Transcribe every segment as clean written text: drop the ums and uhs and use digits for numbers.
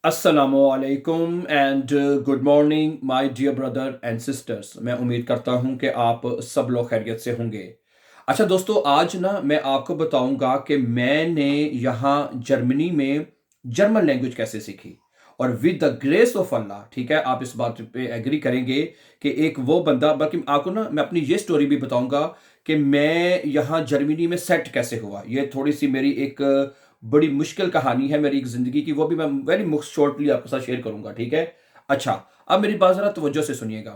अस्सलामुअलैकुम and good morning my dear brother and sisters. मैं उम्मीद करता हूं कि आप सब लोग खैरियत से होंगे। अच्छा दोस्तों, आज ना मैं आपको बताऊंगा कि मैंने यहाँ जर्मनी में जर्मन लैंग्वेज कैसे सीखी। और विद द ग्रेस ऑफ अल्लाह, ठीक है, आप इस बात पे एग्री करेंगे कि एक वो बंदा, बल्कि आपको ना मैं अपनी ये स्टोरी भी बताऊंगा कि मैं यहाँ जर्मनी में सेट कैसे हुआ। ये थोड़ी सी मेरी एक बड़ी मुश्किल कहानी है मेरी एक ज़िंदगी की, वो भी मैं वेरी शॉर्टली आपके साथ शेयर करूँगा, ठीक है? अच्छा, अब मेरी बात ज़रा तवज्जो से सुनिएगा।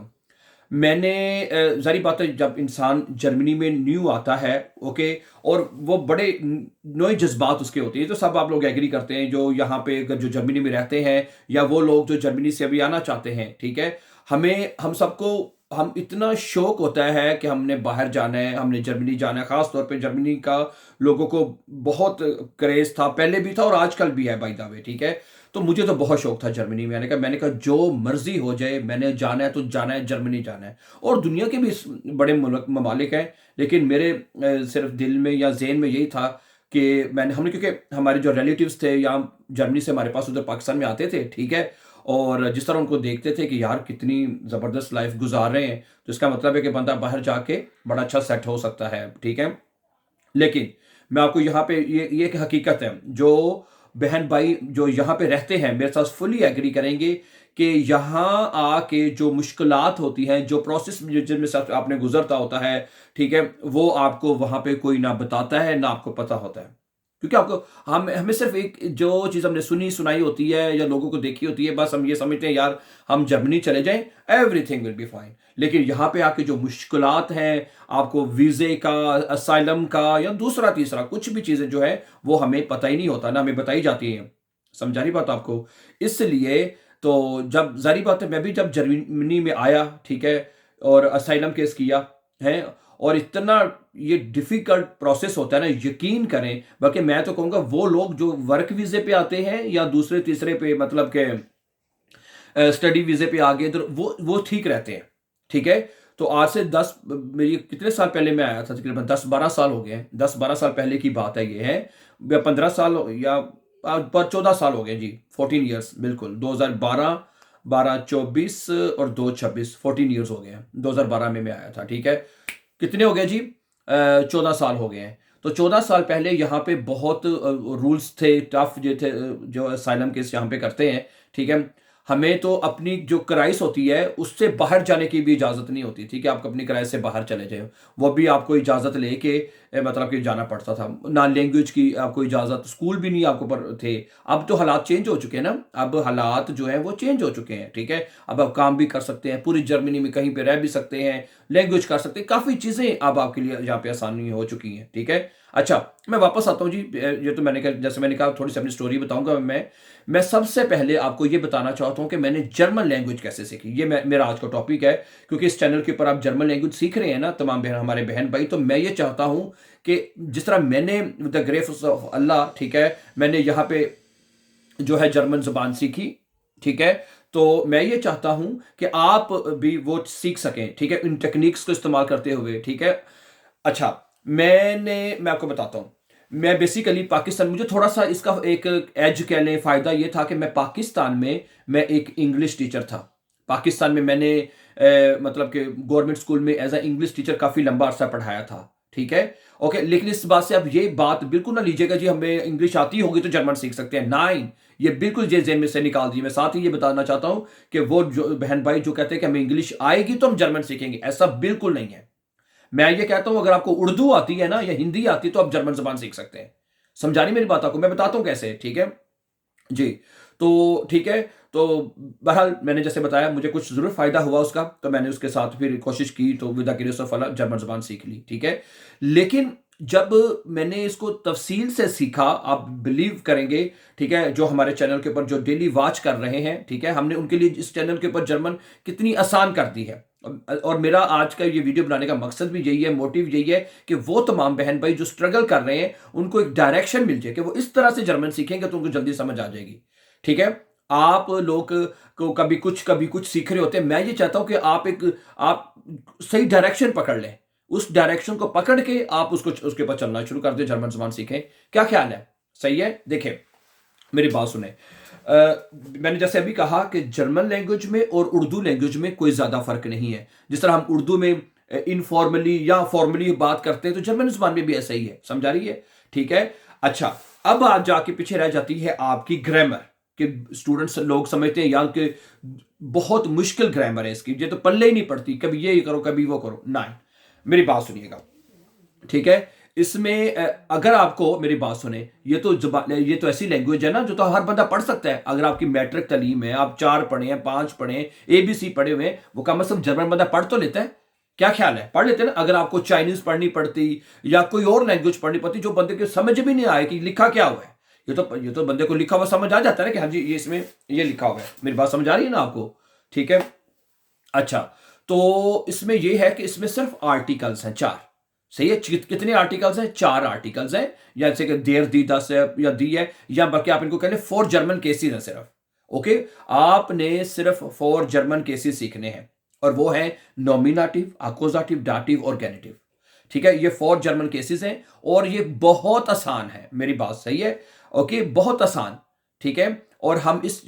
मैंने ज़ाहिर बात है, जब इंसान जर्मनी में न्यू आता है, ओके, और वो बड़े नए जज़्बात उसके होते हैं, तो सब आप लोग एग्री करते हैं जो यहाँ पे अगर जो जर्मनी में रहते हैं या वो लोग जो जर्मनी से अभी आना चाहते हैं, ठीक है? हम सबको हम इतना शौक होता है कि हमने बाहर जाना है, हमने जर्मनी जाना है, ख़ास तौर पे जर्मनी का लोगों को बहुत क्रेज़ था, पहले भी था और आजकल भी है बाय द वे, ठीक है? तो मुझे तो बहुत शौक था जर्मनी में आने का। मैंने कहा जो मर्ज़ी हो जाए, मैंने जाना है तो जाना है, जर्मनी जाना है। और दुनिया के भी बड़े मुल्क ममालिक हैं, लेकिन मेरे सिर्फ़ दिल में या ज़हन में यही था कि हमने, क्योंकि हमारे जो रिलेटिव्स थे यहाँ जर्मनी से हमारे पास उधर पाकिस्तान में आते थे, ठीक है? और जिस तरह उनको देखते थे कि यार कितनी ज़बरदस्त लाइफ़ गुज़ार रहे हैं, तो इसका मतलब है कि बंदा बाहर जाके बड़ा अच्छा सेट हो सकता है, ठीक है? लेकिन मैं आपको यहाँ पे ये एक हकीकत है, जो बहन भाई जो यहाँ पे रहते हैं मेरे साथ फुली एग्री करेंगे कि यहाँ आके जो मुश्किलात होती हैं, जो प्रोसेस जिनमें से आपने गुजरता होता है, ठीक है, वो आपको वहाँ पे कोई ना बताता है ना आपको पता होता है। क्योंकि आपको हम हमें सिर्फ एक जो चीज़ हमने सुनी सुनाई होती है या लोगों को देखी होती है, बस हम ये समझते हैं यार हम जर्मनी चले जाएं, एवरीथिंग विल बी फाइन। लेकिन यहाँ पे आके जो मुश्किलात हैं, आपको वीज़े का, असाइलम का या दूसरा तीसरा कुछ भी चीज़ें जो है वो हमें पता ही नहीं होता, ना हमें बताई जाती हैं। समझा रही बात आपको? इसलिए तो जब ज़ाहिर बात है मैं भी जब जर्मनी में आया, ठीक है, और असाइलम केस किया है, और इतना ये डिफ़िकल्ट प्रोसेस होता है ना, यकीन करें, बल्कि मैं तो कहूँगा वो लोग जो वर्क वीज़े पे आते हैं या दूसरे तीसरे पे, मतलब के स्टडी वीज़े पे आ गए, तो वो ठीक रहते हैं, ठीक है? तो आज से 10 मेरी कितने साल पहले मैं आया था, तकरीबन 10-12 साल हो गए हैं, 10-12 साल पहले की बात है ये है, या 15 साल या पर 14 साल हो गए जी, 14 इयर्स बिल्कुल, 2012, 12-24 और 2-26, 14 इयर्स हो गए हैं, 2012 में मैं आया था, ठीक है? कितने हो गए जी? 14 साल हो गए हैं। तो 14 साल पहले यहाँ पे बहुत रूल्स थे, टफ जो थे, जो असाइलम केस यहाँ पे करते हैं, ठीक है? हमें तो अपनी जो क्राइस होती है, उससे बाहर जाने की भी इजाज़त नहीं होती, ठीक है? आप अपनी क्राइस से बाहर चले जाएँ, वो भी आपको इजाज़त लेके मतलब कि जाना पड़ता था। ना लैंग्वेज की आपको इजाज़त, स्कूल भी नहीं आपको पर थे। अब तो हालात चेंज हो चुके हैं ना, अब हालात जो हैं वो चेंज हो चुके हैं, ठीक है? अब आप काम भी कर सकते हैं, पूरी जर्मनी में कहीं पे रह भी सकते हैं, लैंग्वेज कर सकते हैं, काफ़ी चीज़ें अब आपके लिए यहाँ पे आसानी हो चुकी हैं, ठीक है? अच्छा, मैं वापस आता हूँ जी। ये तो मैंने कहा, जैसे मैंने कहा थोड़ी-सी अपनी स्टोरी बताऊँगा मैं। मैं सबसे पहले आपको ये बताना चाहता हूँ कि मैंने जर्मन लैंग्वेज कैसे सीखी। ये मेरा आज का टॉपिक है, क्योंकि इस चैनल के ऊपर आप जर्मन लैंग्वेज सीख रहे हैं ना तमाम हमारे बहन-भाई, तो मैं ये चाहता हूँ कि जिस तरह मैंने विद द ग्रेस ऑफ अल्लाह, ठीक है, मैंने यहाँ पे जो है जर्मन ज़ुबान सीखी, ठीक है? तो मैं ये चाहता हूँ कि आप भी वो सीख सकें, ठीक है? इन टेक्निक्स को इस्तेमाल करते हुए, ठीक है? अच्छा, मैं आपको बताता हूँ। मैं बेसिकली पाकिस्तान, मुझे थोड़ा-सा इसका एक एज कह लें, फ़ायदा ये था कि मैं पाकिस्तान में मैं एक इंग्लिश टीचर था। पाकिस्तान में मैंने मतलब कि गवर्नमेंट स्कूल में एज़ अ इंग्लिश टीचर काफ़ी लंबा अरसा पढ़ाया था, ठीक है? ओके, लेकिन इस बात से आप ये बात बिल्कुल ना लीजिएगा जी हमें इंग्लिश आती होगी तो जर्मन सीख सकते हैं। नहीं, ये बिल्कुल ये ज़हन में से निकाल दीजिए। मैं साथ ही ये बताना चाहता हूँ कि वो जो बहन-भाई जो कहते हैं कि हमें इंग्लिश आएगी तो हम जर्मन सीखेंगे, ऐसा बिल्कुल नहीं है। मैं ये कहता हूँ अगर आपको उर्दू आती है ना या हिंदी आती है तो आप जर्मन ज़ुबान सीख सकते हैं। समझा रही मेरी बात आपको? मैं बताता हूँ कैसे, ठीक है? जी, तो ठीक है, तो बहरहाल मैंने जैसे बताया मुझे कुछ ज़रूर फ़ायदा हुआ उसका, तो मैंने उसके साथ फिर कोशिश की, तो with the grace of Allah German ज़ुबान सीख ली, ठीक है? लेकिन जब मैंने इसको तफ़सील से सीखा, आप बिलीव करेंगे, ठीक है? जो हमारे चैनल के ऊपर जो डेली वॉच कर रहे हैं, ठीक है? हमने उनके लिए इस चैनल के ऊपर जर्मन कितनी आसान कर दी है। और मेरा आज का ये वीडियो बनाने का मकसद भी यही है, मोटिव यही है कि वो तमाम बहन-भाई जो स्ट्रगल कर रहे हैं, उनको एक डायरेक्शन मिल जाए कि वो इस तरह से जर्मन सीखेंगे तो उनको जल्दी समझ आ जाएगी। ठीक है? आप लोग को कभी कुछ सीख रहे होते हैं। मैं ये चाहता हूँ कि आप सही डायरेक्शन पकड़ लें। उस डायरेक्शन को पकड़ के आप उसके ऊपर चलना शुरू कर दें, जर्मन ज़ुबान सीखें। क्या ख़्याल है? सही है? देखिए, मेरी बात सुने। मैंने जैसे अभी कहा कि जर्मन लैंग्वेज में और उर्दू लैंग्वेज में कोई ज़्यादा फ़र्क नहीं है। जिस तरह हम उर्दू में इनफॉर्मली या फॉर्मली बात करते हैं, तो जर्मन ज़ुबान में भी ऐसा ही है। समझा रही है? ठीक है। अच्छा, अब आप जाके पीछे रह जाती है आपकी ग्रामर, कि स्टूडेंट्स लोग समझते हैं यार कि बहुत मुश्किल ग्रामर है इसकी, ये तो पल्ले ही नहीं पड़ती, कभी ये करो कभी वो करो। नहीं, मेरी बात सुनिएगा। ठीक है। इसमें अगर आपको मेरी बात सुने, ये तो ऐसी लैंग्वेज है ना जो तो हर बंदा पढ़ सकता है। अगर आपकी मैट्रिक तालीम है, आप 4 पढ़े हैं, 5 पढ़े हैं, ABC पढ़े हुए हैं, वो कम से कम जर्मन बंदा पढ़ तो लेता है। क्या ख्याल है? पढ़ लेते हैं ना। अगर आपको चाइनीज पढ़नी पड़ती या कोई और लैंग्वेज पढ़नी पड़ती जो बंदे के समझ भी नहीं आए कि लिखा क्या हुआ है, ये तो बंदे को लिखा हुआ समझ आ जाता है ना कि हाँ जी ये इसमें ये लिखा हुआ है। मेरी बात समझ आ रही है ना आपको? ठीक है। अच्छा, तो इसमें यह है कि इसमें सिर्फ आर्टिकल्स हैं 4। सही है। कितने आर्टिकल्स हैं? 4 आर्टिकल्स हैं। या जैसे कि देर दी, दस है या दी है, या बल्कि आप इनको कह लें 4 जर्मन केसेस हैं सिर्फ। ओके, आपने सिर्फ 4 जर्मन केसेस सीखने हैं, और वो है नॉमिनेटिव, अक्यूजेटिव, डाटिव और गेनिटिव। ठीक है, ये 4 जर्मन केसेस हैं और ये बहुत आसान है। मेरी बात सही है? ओके, बहुत आसान। ठीक है। और हम इस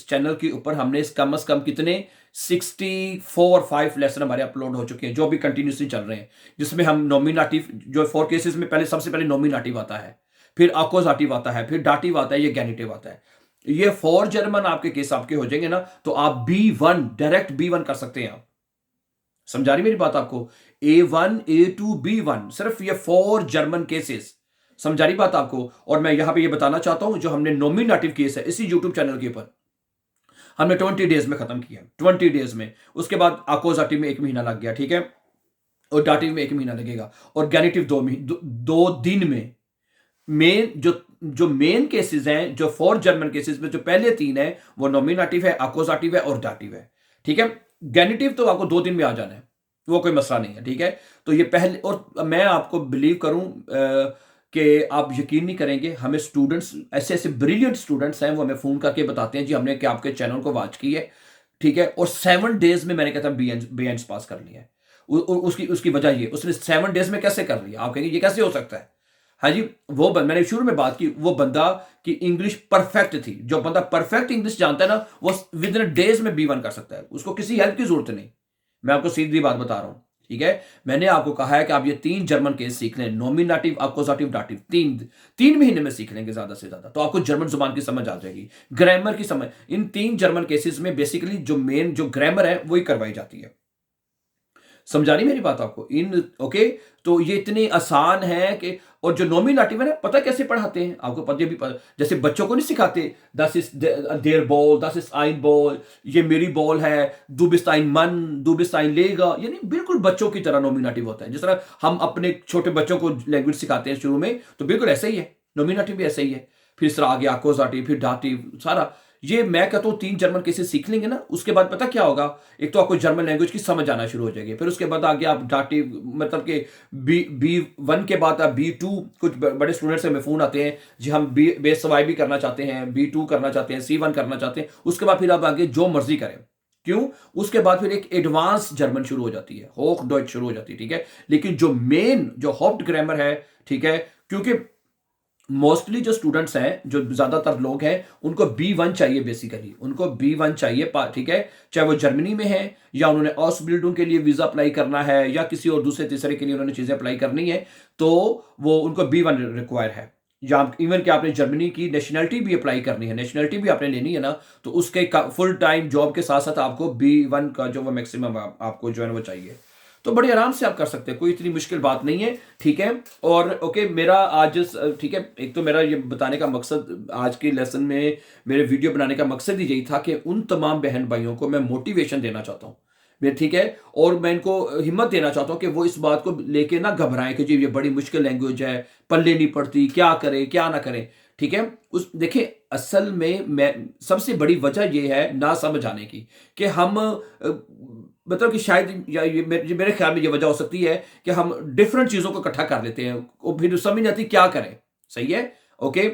चैनल के ऊपर हमने इस कम से कम कितने 64 लेसन हमारे अपलोड हो चुके हैं, जो भी कंटिन्यूसली चल रहे हैं, जिसमें हम नॉमिनेटिव, जो 4 केसेस में पहले सबसे पहले नॉमिनेटिव आता है, फिर अक्यूजेटिव आता है, फिर डाटिव आता है, ये गेनिटिव आता है। ये 4 जर्मन आपके केस आपके हो जाएंगे ना, तो आप B1 डायरेक्ट B1 कर सकते हैं। आप समझा रही मेरी बात आपको? A1 A2 B1, सिर्फ ये 4 जर्मन केसेस। समझा रही बात आपको? और मैं यहां पे ये बताना चाहता हूं, जो हमने नॉमिनेटिव केस है इसी यूट्यूब चैनल के ऊपर हमने 20 डेज में खत्म किया, 20 डेज में। उसके बाद अक्यूजेटिव में 1 महीना लग गया। ठीक है। और डाटिव में 1 महीना लगेगा, और गेनिटिव 2 दिन में। मेन जो मेन केसेस हैं, जो 4 जर्मन केसेस में जो पहले 3 है, वो नॉमिनेटिव है, अक्यूजेटिव है और डाटिव है। ठीक है। गेनिटिव तो आपको 2 दिन में आ जाना है, वो कोई मसला नहीं है। ठीक है। तो ये पहले, और मैं आपको बिलीव करूं कि आप यकीन नहीं करेंगे, हमें स्टूडेंट्स, ऐसे ऐसे ब्रिलियंट स्टूडेंट्स हैं, वो हमें फ़ोन करके बताते हैं जी हमने क्या आपके चैनल को वॉच की है। ठीक है। और 7 डेज में मैंने कहता बी पास कर लिया है। उसकी उसकी वजह ये, उसने 7 डेज में कैसे कर लिया? आप कहेंगे ये कैसे हो सकता है? हाँ जी, मैंने शुरू में बात की, वो बंदा की इंग्लिश परफेक्ट थी। जो बंदा परफेक्ट इंग्लिश जानता है ना, वो विद इन डेज में B1 कर सकता है, उसको किसी हेल्प की जरूरत नहीं। मैं आपको सीधी बात बता रहा हूं। ठीक है। मैंने आपको कहा है कि आप ये 3 जर्मन केस सीख लें, नॉमिनेटिव, अक्यूजेटिव, डाटिव, 3 महीने में सीख लेंगे ज्यादा से ज्यादा, तो आपको जर्मन जुबान की समझ आ जाएगी, ग्रामर की समझ। इन 3 जर्मन केसेस में बेसिकली जो मेन जो ग्रामर है वही करवाई जाती है। समझा रही मेरी बात आपको? ओके। तो ये इतनी आसान है कि, और जो नॉमिनेटिव है ना, पता कैसे पढ़ाते हैं आपको? पता भी जैसे बच्चों को नहीं सिखाते, दस इज देयर बॉल, दस इज आइन बॉल, ये मेरी बॉल है, दू बिस्ट आइन मन, दू बिस्ट आइन लेगा, यानी बिल्कुल बच्चों की तरह नॉमिनेटिव होता है। जिस तरह हम अपने छोटे बच्चों को लैंग्वेज सिखाते हैं शुरू में, तो बिल्कुल ऐसा ही है, नॉमिनेटिव भी ऐसा ही है। फिर इस तरह आगे अक्यूजेटिव, फिर डाटिव, सारा ये मैं कहता हूँ 3 जर्मन केसेस सीख लेंगे ना, उसके बाद पता क्या होगा? एक तो आपको जर्मन लैंग्वेज की समझ आना शुरू हो जाएगी, फिर उसके बाद आगे आप डाटिव, मतलब कि B1 के बाद आप B2, कुछ बड़े स्टूडेंट्स से फोन आते हैं जी हम बेस सवाई भी करना चाहते हैं, B2 करना चाहते हैं, C1 करना चाहते हैं, उसके बाद फिर आप आगे जो मर्जी करें। क्यों? उसके बाद फिर एक एडवांस जर्मन शुरू हो जाती है, होक डॉइच शुरू हो जाती है। ठीक है। लेकिन जो मेन जो हॉप्ड ग्रामर है, ठीक है, क्योंकि मोस्टली जो स्टूडेंट्स हैं, जो ज्यादातर लोग हैं, उनको B1 चाहिए, बेसिकली उनको B1 चाहिए। ठीक है। चाहे वो जर्मनी में है, या उन्होंने ऑसबिल्डिंग के लिए वीजा अप्लाई करना है, या किसी और दूसरे तीसरे के लिए उन्होंने चीजें अप्लाई करनी है, तो वो उनको B1 रिक्वायर है। या इवन कि आपने जर्मनी की नेशनलिटी भी अप्लाई करनी है, नेशनलिटी भी आपने लेनी है ना, तो उसके फुल टाइम जॉब के साथ साथ आपको B1 का जो वो मैक्सिमम आपको जो है वो चाहिए। तो बड़ी आराम से आप कर सकते हैं, कोई इतनी मुश्किल बात नहीं है। ठीक है। और ओके, मेरा आज, ठीक है, एक तो मेरा ये बताने का मकसद आज के लेसन में, मेरे वीडियो बनाने का मकसद ही यही था कि उन तमाम बहन भाइयों को मैं मोटिवेशन देना चाहता हूँ। मैं, ठीक है, और मैं इनको हिम्मत देना चाहता हूँ कि वो इस बात को लेके ना घबराएं कि जी ये बड़ी मुश्किल लैंग्वेज है, पल्ले नहीं पड़ती, क्या करें क्या ना करें। ठीक है। देखिए, असल में मैं सबसे बड़ी वजह यह है ना समझ आने की, कि हम मतलब कि शायद, या ये मेरे ख्याल में ये वजह हो सकती है कि हम डिफरेंट चीजों को इकट्ठा कर लेते हैं, और फिर समझ नहीं आती क्या करें। सही है। ओके।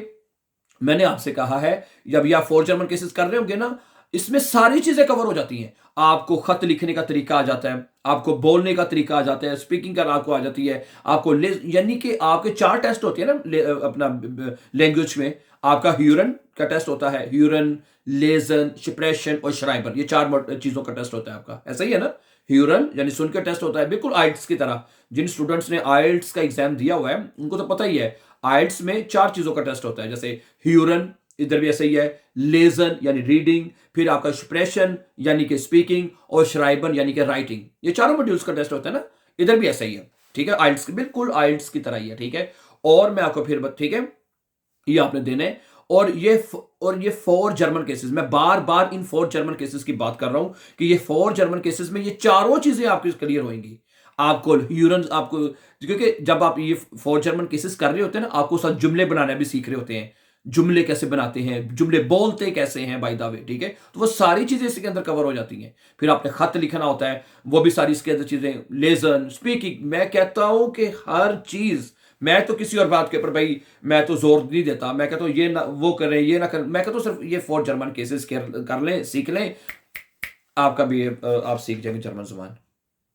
मैंने आपसे कहा है, जब ये आप 4 जर्मन केसेस कर रहे होंगे ना, इसमें सारी चीजें कवर हो जाती हैं। आपको खत लिखने का तरीका आ जाता है, आपको बोलने का तरीका आ जाता है, स्पीकिंग का आपको आ जाती है, आपको यानी कि आपके 4 टेस्ट होते हैं ना अपना लैंग्वेज में। आपका ह्यूरन का टेस्ट होता है, ह्यूरन, लेजन, शिप्रेशन और श्राइबर, ये 4 चीजों का टेस्ट होता है आपका, ऐसा ही है ना। ह्यूरन यानी सुन के टेस्ट होता है, बिल्कुल आइल्ट्स की तरह। जिन स्टूडेंट्स ने आइल्ट्स का एग्जाम दिया हुआ है उनको तो पता ही है, आइल्ट्स में 4 चीजों का टेस्ट होता है। जैसे ह्यूरन, इधर भी ऐसा ही है, लेजन यानी रीडिंग, फिर आपका एक्सप्रेशन यानी कि स्पीकिंग, और श्राइबन यानी कि राइटिंग, ये चारों मॉड्यूल्स का टेस्ट होता है ना। इधर भी ऐसा ही है, ठीक है, आइल्ट्स बिल्कुल आइल्ट्स की तरह ही है, ठीक है। और मैं आपको फिर ठीक है, ये आपने देने हैं। और ये 4 जर्मन केसेस, मैं बार बार इन 4 जर्मन केसेस की बात कर रहा हूं कि ये 4 जर्मन केसेस में ये चारों चीजें आपकी क्लियर होंगी। आपको ह्यूरन, आपको, क्योंकि जब आप ये 4 जर्मन केसेस कर रहे होते हैं ना, आपको साथ जुमले बनाना भी सीख रहे होते हैं, जुमले कैसे बनाते हैं, जुमले बोलते कैसे हैं बाय द वे, ठीक है। तो वो सारी चीजें इसके अंदर कवर हो जाती हैं। फिर आपने खत लिखना होता है, वो भी सारी इसके अंदर चीजें, लेजन, स्पीकिंग, मैं कहता हूं कि हर चीज। मैं तो किसी और बात के ऊपर भाई मैं तो जोर नहीं देता, मैं कहता हूं ये ना वो करें, ये ना करें, मैं कहता हूं सिर्फ ये 4 जर्मन केसेस कर लें, सीख लें, आपका भी आप सीख जाएंगे जर्मन जुबान।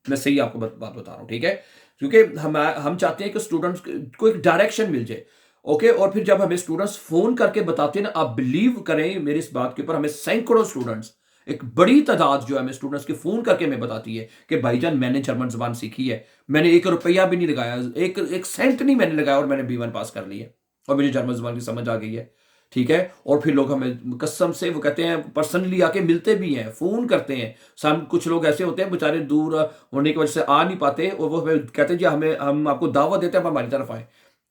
मैं सही आपको बात बता रहा हूँ, ठीक है। क्योंकि हम चाहते हैं कि स्टूडेंट्स को एक डायरेक्शन मिल जाए, ओके। और फिर जब हमें स्टूडेंट्स फोन करके बताते हैं ना, आप बिलीव करें मेरी इस बात के ऊपर, हमें सैकड़ों स्टूडेंट्स, एक बड़ी तादाद जो है हमें स्टूडेंट्स के फोन करके हमें बताती है कि भाईजान मैंने जर्मन जुबान सीखी है, मैंने 1 रुपया भी नहीं लगाया, एक सेंट नहीं मैंने लगाया, और मैंने B1 पास कर ली है, और मुझे जर्मन जुबान की समझ आ गई है, ठीक है। और फिर लोग हमें कसम से वो कहते हैं, पर्सनली आके मिलते भी हैं, फोन करते हैं। कुछ लोग ऐसे होते हैं बेचारे दूर होने की वजह से आ नहीं पाते, और वो हमें कहते हैं जी हमें, हम आपको दावत देते हैं, आप हमारी तरफ आए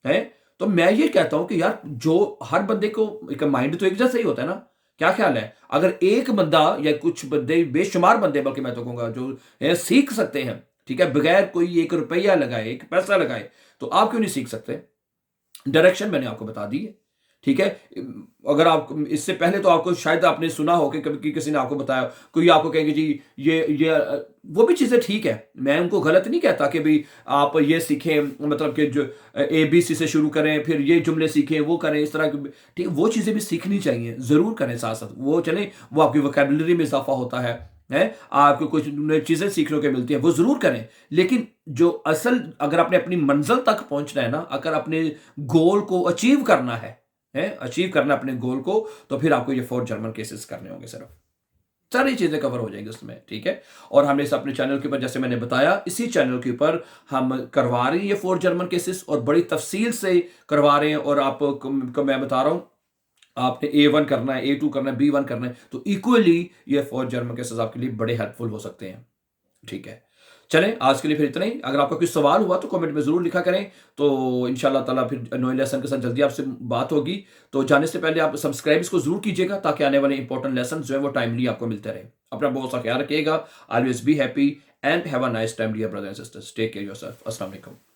हैं। तो मैं ये कहता हूं कि यार, जो हर बंदे को एक माइंड तो एक जैसा ही होता है ना, क्या ख्याल है, अगर एक बंदा या कुछ बंदे, बेशुमार बंदे बल्कि मैं तो कहूंगा, जो सीख सकते हैं, ठीक है, बगैर कोई 1 रुपया लगाए, 1 पैसा लगाए, तो आप क्यों नहीं सीख सकते। डायरेक्शन मैंने आपको बता दी है, ठीक है। अगर आप इससे पहले तो आपको शायद आपने सुना हो कि कभी किसी ने आपको बताया, कोई आपको कहेंगे जी ये वो भी चीज़ें ठीक है, मैं उनको गलत नहीं कहता कि भाई आप ये सीखें, मतलब कि जो ABC से शुरू करें, फिर ये जुमले सीखें, वो करें, इस तरह की, ठीक, वो चीज़ें भी सीखनी चाहिए, ज़रूर करें, साथ साथ वो चलें, वो आपकी वोकैबुलरी में इजाफा होता है आपको कुछ नई चीज़ें सीखने को मिलती हैं, वो ज़रूर करें। लेकिन जो असल, अगर आपने अपनी मंजिल तक पहुंचना है ना, अगर अपने गोल को अचीव करना है अचीव करना अपने गोल को, तो फिर आपको ये 4 जर्मन केसेस करने होंगे, सिर्फ सारी चीजें कवर हो जाएंगी उसमें, ठीक है। और हमने इस अपने चैनल के ऊपर, जैसे मैंने बताया, इसी चैनल के ऊपर हम करवा रहे हैं ये 4 जर्मन केसेस, और बड़ी तफसील से करवा रहे हैं। और आपको मैं बता रहा हूं, आपने A1 करना है, A2 करना है, B1 करना है, तो इक्वली ये 4 जर्मन केसेस आपके लिए बड़े हेल्पफुल हो सकते हैं, ठीक है। चलें, आज के लिए फिर इतना ही। अगर आपका कोई सवाल हुआ तो कमेंट में ज़रूर लिखा करें, तो इंशाल्लाह ताला फिर नए लेसन के साथ जल्दी आपसे बात होगी। तो जाने से पहले आप सब्सक्राइब इसको ज़रूर कीजिएगा, ताकि आने वाले इंपॉर्टेंट लेसन जो है वो टाइमली आपको मिलते रहे। अपना बहुत सा ख्याल रखिएगा। Always be happy and have a nice time dear brothers and sisters. Take care yourself. अस्सलाम वालेकुम।